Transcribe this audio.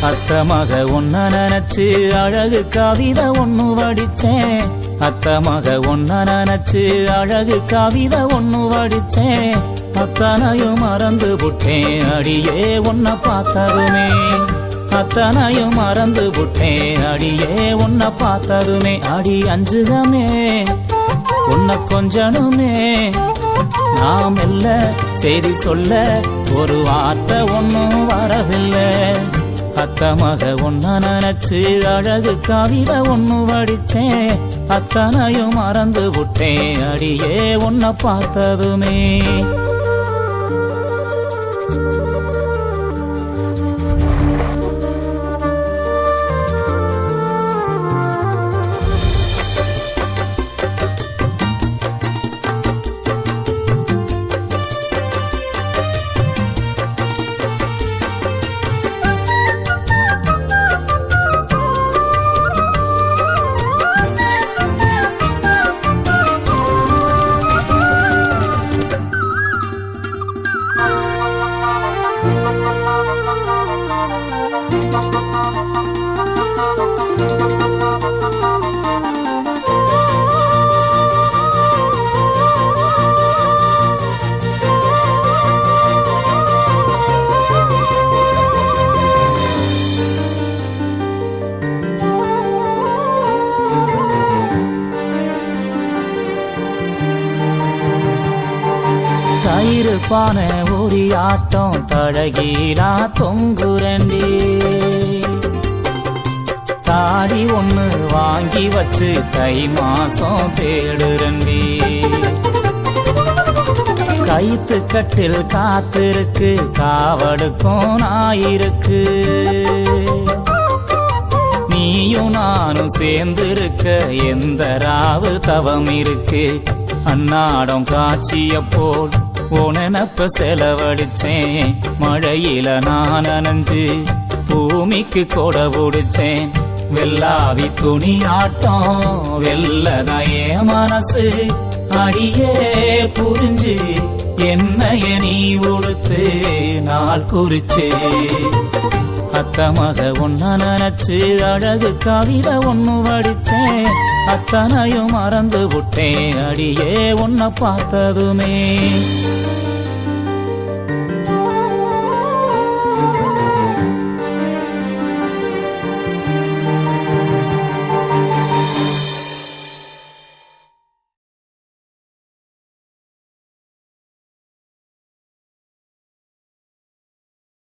அத்த மக ஒன்ன நினைச்சு அழகு கவிதை ஒண்ணு வடிச்சேன். அத்த மக ஒன்ன நினைச்சு அழகு கவிதை ஒண்ணு வடிச்சேன். அத்தனையும் மறந்து புட்டேன் அடியே உன்னை பார்த்ததுமே. அத்தனையும் மறந்து புட்டேன் அடியே உன்னை பார்த்ததுமே. அடி அஞ்சுகமே உன்னை கொஞ்சனுமே. நாம் இல்ல செய்தி சொல்ல ஒரு வார்த்தை ஒன்னும் வரவில்லை. அத்த மக ஒன்ன நினைச்சு அழகு கவிதை ஒண்ணு வடிச்சேன். அத்தனையும் மறந்து விட்டேன் அடியே உன்னை பார்த்ததுமே. தயிர்பான ஒரு ஆட்டம் தழகீரா தொங்குரண்டி. தாடி ஒண்ணு வாங்கி வச்சு தை மாசம் தேடுரண்டி. கைத்து கட்டில் காத்திருக்கு காவடுக்கும் நாயிருக்கு. நீயும் நானும் சேர்ந்திருக்க எந்த ராவு தவம் இருக்கு. அன்னாடம் காட்சிய போல் உனப்ப செலவழிச்சேன். மழையில நான் நனைஞ்சு பூமிக்கு கொட பிடிச்சேன். வெள்ளாவி துணி ஆட்டம் வெள்ளதாயே மனசு. அடியே புரிஞ்சு என்னைய நீ உடுத்து நாள் குறிச்சு. அத்த மக ஒன்ன நினைச்சு அழகு கவிதை ஒண்ணு வடிச்சேன். அத்தனையும் மறந்து விட்டேன் அடியே உன்னை பார்த்ததுமே.